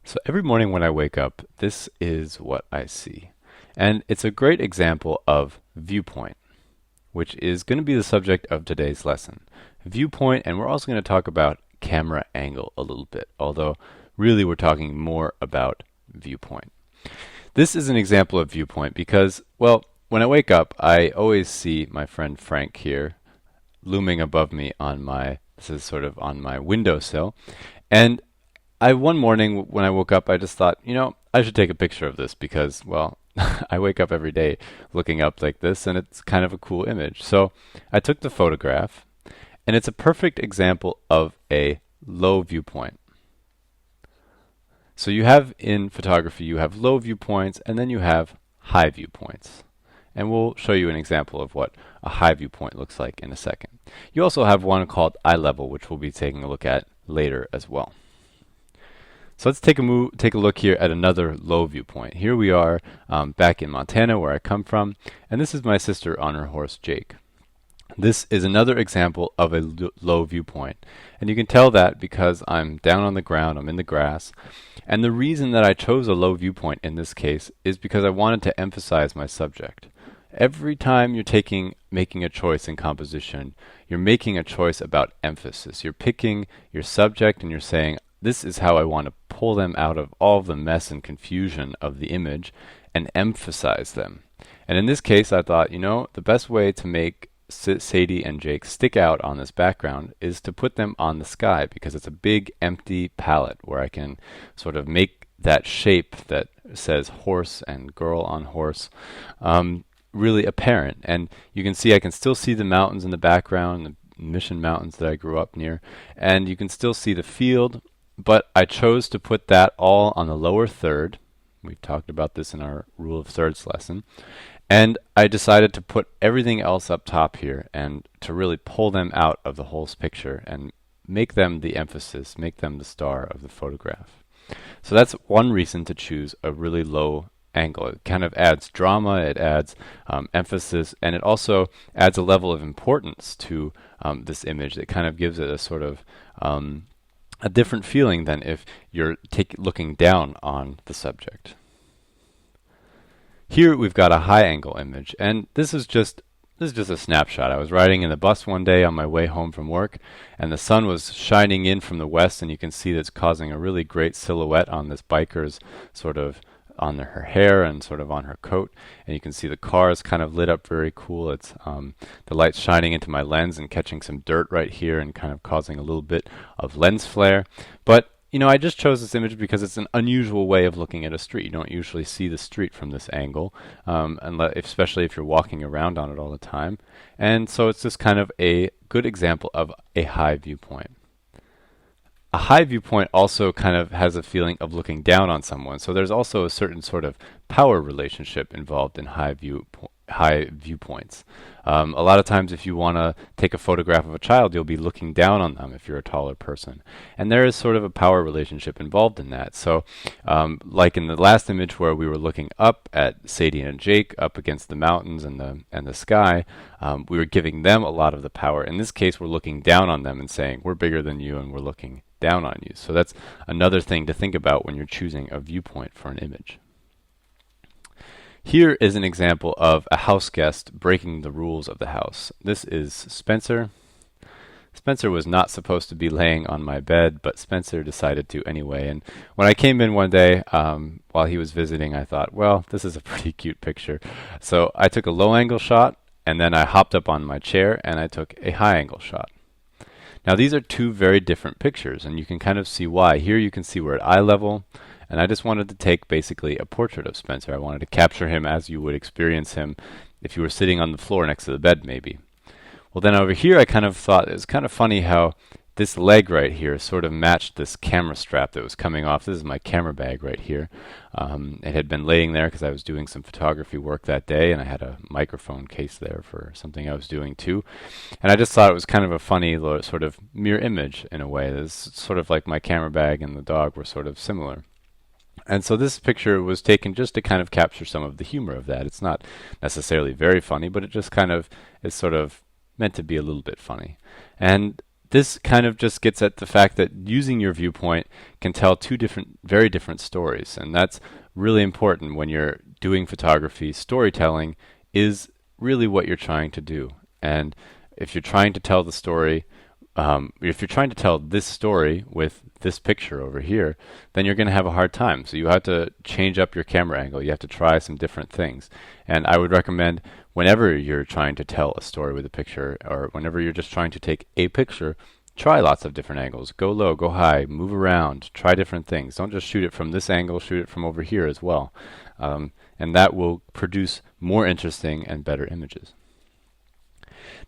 So every morning when I wake up, this is what I see. And it's a great example of viewpoint, which is going to be the subject of today's lesson. Viewpoint, and we're also going to talk about camera angle a little bit, although really we're talking more about viewpoint. This is an example of viewpoint because, well, when I wake up, I always see my friend Frank here looming above me this is sort of on my windowsill. And one morning when I woke up, I just thought, I should take a picture of this because, well, I wake up every day looking up like this, and it's kind of a cool image. So I took the photograph, and it's a perfect example of a low viewpoint. So you have in photography, you have low viewpoints, and then you have high viewpoints. And we'll show you an example of what a high viewpoint looks like in a second. You also have one called eye level, which we'll be taking a look at later as well. So let's take a look here at another low viewpoint. Here we are back in Montana, where I come from, and this is my sister on her horse, Jake. This is another example of a low viewpoint, and you can tell that because I'm down on the ground, I'm in the grass, and the reason that I chose a low viewpoint in this case is because I wanted to emphasize my subject. Every time you're making a choice in composition, you're making a choice about emphasis. You're picking your subject and you're saying, this is how I want to pull them out of all of the mess and confusion of the image and emphasize them. And in this case, I thought, the best way to make Sadie and Jake stick out on this background is to put them on the sky because it's a big empty palette where I can sort of make that shape that says horse and girl on horse really apparent. And you can see I can still see the mountains in the background, the Mission Mountains that I grew up near, and you can still see the field. But I chose to put that all on the lower third. We've talked about this in our rule of thirds lesson. And I decided to put everything else up top here and to really pull them out of the whole picture and make them the emphasis, make them the star of the photograph. So that's one reason to choose a really low angle. It kind of adds drama, it adds emphasis, and it also adds a level of importance to this image. It kind of gives it a sort of a different feeling than if you're looking down on the subject. Here we've got a high angle image, and this is just a snapshot. I was riding in the bus one day on my way home from work, and the sun was shining in from the west, and you can see that's causing a really great silhouette on this biker's sort of on her hair and sort of on her coat, and you can see the car is kind of lit up very cool. It's the light's shining into my lens and catching some dirt right here and kind of causing a little bit of lens flare. But I just chose this image because it's an unusual way of looking at a street. You don't usually see the street from this angle, especially if you're walking around on it all the time. And so it's just kind of a good example of a high viewpoint. A high viewpoint also kind of has a feeling of looking down on someone. So there's also a certain sort of power relationship involved in high viewpoints. A lot of times if you want to take a photograph of a child, you'll be looking down on them if you're a taller person. And there is sort of a power relationship involved in that. So like in the last image where we were looking up at Sadie and Jake up against the mountains and the sky, we were giving them a lot of the power. In this case, we're looking down on them and saying, we're bigger than you and we're looking down on you. So that's another thing to think about when you're choosing a viewpoint for an image. Here is an example of a house guest breaking the rules of the house. This is Spencer. Spencer was not supposed to be laying on my bed, but Spencer decided to anyway. And when I came in one day while he was visiting, I thought, well, this is a pretty cute picture. So I took a low angle shot, and then I hopped up on my chair and I took a high angle shot. Now these are two very different pictures, and you can kind of see why. Here you can see we're at eye level, and I just wanted to take basically a portrait of Spencer. I wanted to capture him as you would experience him if you were sitting on the floor next to the bed maybe. Well, then over here I kind of thought it was kind of funny how this leg right here sort of matched this camera strap that was coming off. This is my camera bag right here. It had been laying there because I was doing some photography work that day, and I had a microphone case there for something I was doing too. And I just thought it was kind of a funny sort of mirror image in a way. It's sort of like my camera bag and the dog were sort of similar. And so this picture was taken just to kind of capture some of the humor of that. It's not necessarily very funny, but it just kind of is sort of meant to be a little bit funny. And this kind of just gets at the fact that using your viewpoint can tell very different stories, and that's really important when you're doing photography. Storytelling is really what you're trying to do, and if you're trying to tell the story, if you're trying to tell this story with this picture over here, then you're going to have a hard time. So you have to change up your camera angle. You have to try some different things. And I would recommend whenever you're trying to tell a story with a picture, or whenever you're just trying to take a picture, try lots of different angles. Go low, go high, move around, try different things. Don't just shoot it from this angle, shoot it from over here as well. And that will produce more interesting and better images.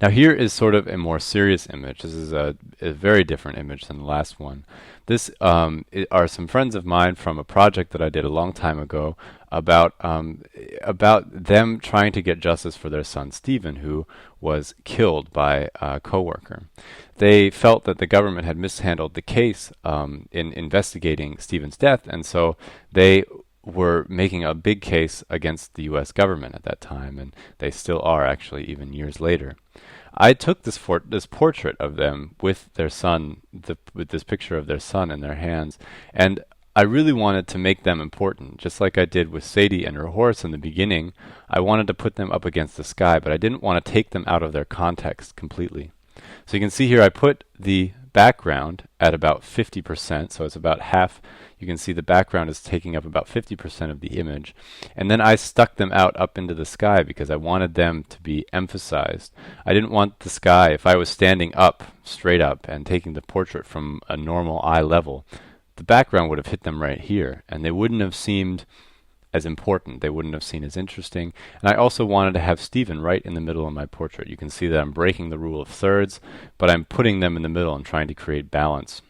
Now here is sort of a more serious image. This is a very different image than the last one. This are some friends of mine from a project that I did a long time ago about them trying to get justice for their son Stephen, who was killed by a coworker. They felt that the government had mishandled the case in investigating Stephen's death, and so they were making a big case against the U.S. government at that time, and they still are actually, even years later. I took this portrait of them with their son, with this picture of their son in their hands, and I really wanted to make them important. Just like I did with Sadie and her horse in the beginning, I wanted to put them up against the sky, but I didn't want to take them out of their context completely. So you can see here I put the background at about 50%, so it's about half. You can see the background is taking up about 50% of the image. And then I stuck them out up into the sky because I wanted them to be emphasized. I didn't want the sky, if I was standing up, straight up, and taking the portrait from a normal eye level, the background would have hit them right here, and they wouldn't have seemed as important. They wouldn't have seemed as interesting. And I also wanted to have Stephen right in the middle of my portrait. You can see that I'm breaking the rule of thirds, but I'm putting them in the middle and trying to create balance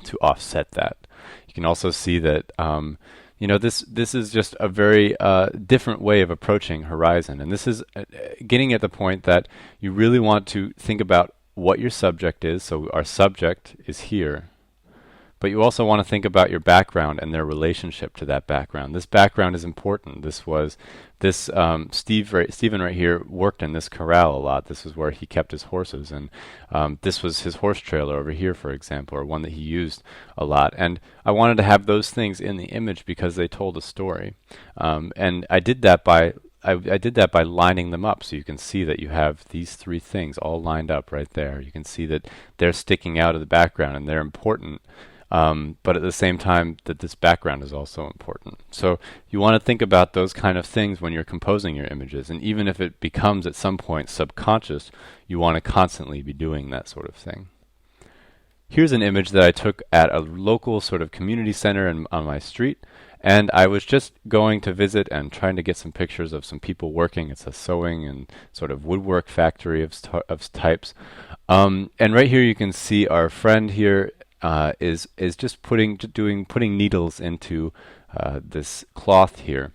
to offset that. You can also see that this is just a very different way of approaching horizon, and this is getting at the point that you really want to think about what your subject is. So our subject is here, but you also want to think about your background and their relationship to that background. This background is important. Stephen right here worked in this corral a lot. This is where he kept his horses, and this was his horse trailer over here, for example, or one that he used a lot. And I wanted to have those things in the image because they told a story. And I did that by lining them up, so you can see that you have these three things all lined up right there. You can see that they're sticking out of the background and they're important. But at the same time that this background is also important. So you want to think about those kind of things when you're composing your images, and even if it becomes at some point subconscious, you want to constantly be doing that sort of thing. Here's an image that I took at a local sort of community center on my street, and I was just going to visit and trying to get some pictures of some people working. It's a sewing and sort of woodwork factory of types. And right here you can see our friend here is just putting needles into this cloth here.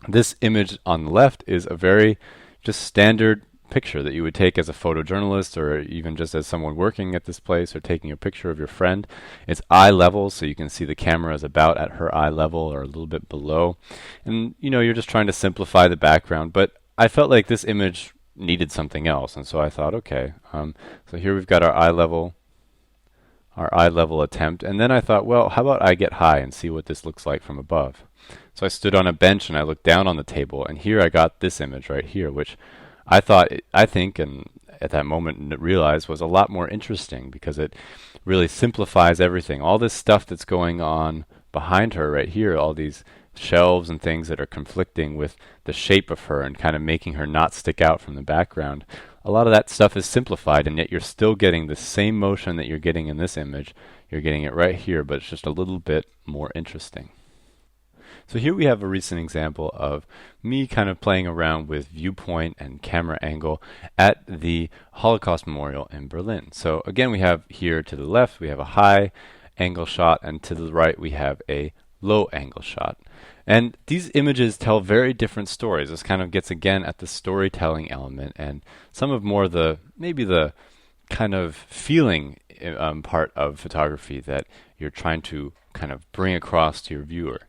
This image on the left is a very just standard picture that you would take as a photojournalist, or even just as someone working at this place, or taking a picture of your friend. It's eye level, so you can see the camera is about at her eye level or a little bit below. And you're just trying to simplify the background, but I felt like this image needed something else, and so I thought, okay, so here we've got our eye level attempt, and then I thought, well, how about I get high and see what this looks like from above? So I stood on a bench and I looked down on the table, and here I got this image right here, which I think, and at that moment realized was a lot more interesting because it really simplifies everything. All this stuff that's going on behind her right here, all these shelves and things that are conflicting with the shape of her and kind of making her not stick out from the background. A lot of that stuff is simplified, and yet you're still getting the same motion that you're getting in this image. You're getting it right here, but it's just a little bit more interesting. So here we have a recent example of me kind of playing around with viewpoint and camera angle at the Holocaust Memorial in Berlin. So again, we have here to the left, we have a high angle shot, and to the right, we have a low angle shot. And these images tell very different stories. This kind of gets again at the storytelling element and some of more maybe the kind of feeling part of photography that you're trying to kind of bring across to your viewer.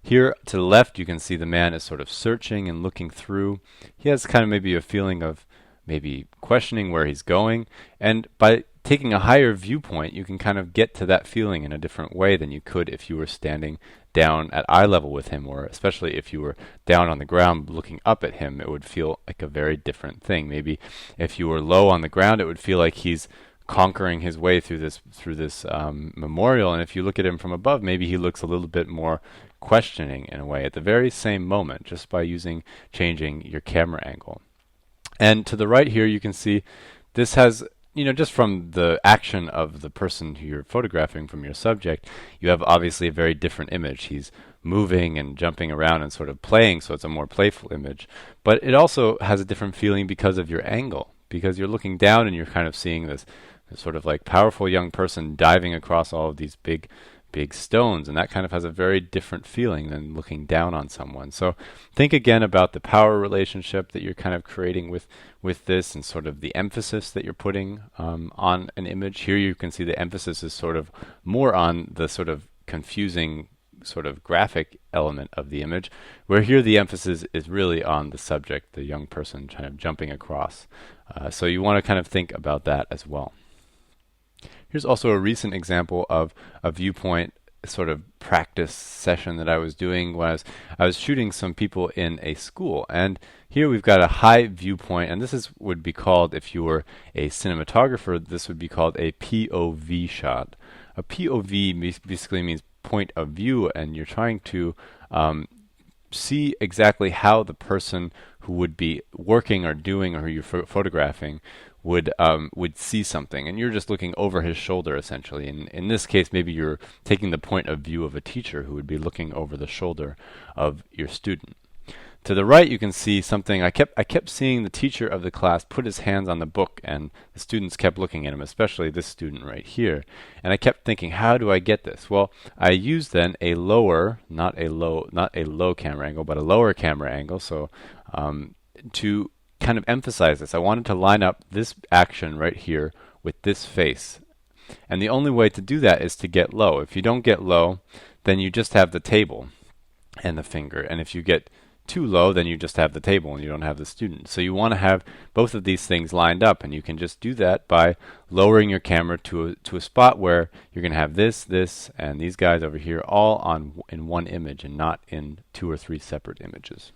Here to the left, you can see the man is sort of searching and looking through. He has kind of maybe a feeling of maybe questioning where he's going. And by taking a higher viewpoint, you can kind of get to that feeling in a different way than you could if you were standing down at eye level with him, or especially if you were down on the ground looking up at him, it would feel like a very different thing. Maybe if you were low on the ground, it would feel like he's conquering his way through this memorial, and if you look at him from above, maybe he looks a little bit more questioning in a way at the very same moment, just by changing your camera angle. And to the right here, you can see this has, just from the action of the person who you're photographing from your subject, you have obviously a very different image. He's moving and jumping around and sort of playing, so it's a more playful image. But it also has a different feeling because of your angle, because you're looking down and you're kind of seeing this sort of like powerful young person diving across all of these big stones, and that kind of has a very different feeling than looking down on someone. So think again about the power relationship that you're kind of creating with this, and sort of the emphasis that you're putting on an image. Here you can see the emphasis is sort of more on the sort of confusing sort of graphic element of the image, where here the emphasis is really on the subject, the young person kind of jumping across. So you want to kind of think about that as well. Here's also a recent example of a viewpoint sort of practice session that I was doing. I was shooting some people in a school, and here we've got a high viewpoint, and would be called, if you were a cinematographer, this would be called a POV shot. A POV basically means point of view, and you're trying to see exactly how the person who would be working or doing, or who you're photographing, would see something, and you're just looking over his shoulder essentially. And in this case, maybe you're taking the point of view of a teacher who would be looking over the shoulder of your student. To the right, you can see something. I kept seeing the teacher of the class put his hands on the book, and the students kept looking at him, especially this student right here. And I kept thinking, how do I get this? Well, I used then a lower, not a low camera angle, but a lower camera angle. So to kind of emphasize this, I wanted to line up this action right here with this face. And the only way to do that is to get low. If you don't get low, then you just have the table and the finger. And if you get too low, then you just have the table and you don't have the student. So you want to have both of these things lined up, and you can just do that by lowering your camera to a spot where you're going to have this, and these guys over here all in one image and not in 2 or 3 separate images.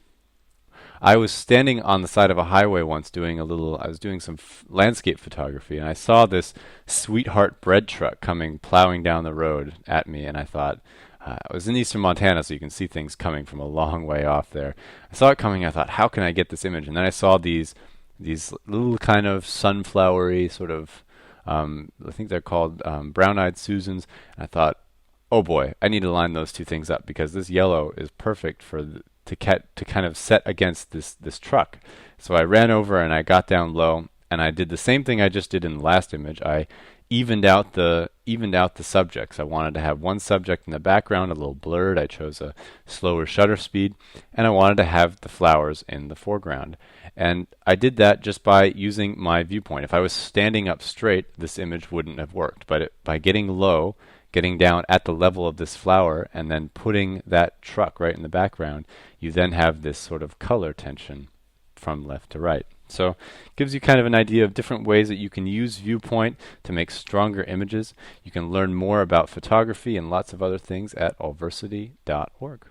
I was standing on the side of a highway once I was doing some landscape photography, and I saw this Sweetheart bread truck plowing down the road at me, and I thought, I was in eastern Montana, so you can see things coming from a long way off there. I saw it coming, I thought, how can I get this image? And then I saw these little kind of sunflowery sort of, I think they're called brown-eyed Susans, and I thought, oh boy, I need to line those two things up, because this yellow is perfect to kind of set against this truck. So I ran over and I got down low, and I did the same thing I just did in the last image. I evened out the subjects. I wanted to have one subject in the background, a little blurred. I chose a slower shutter speed, and I wanted to have the flowers in the foreground. And I did that just by using my viewpoint. If I was standing up straight, this image wouldn't have worked. But by getting low, getting down at the level of this flower, and then putting that truck right in the background, you then have this sort of color tension from left to right. So it gives you kind of an idea of different ways that you can use Viewpoint to make stronger images. You can learn more about photography and lots of other things at allversity.org.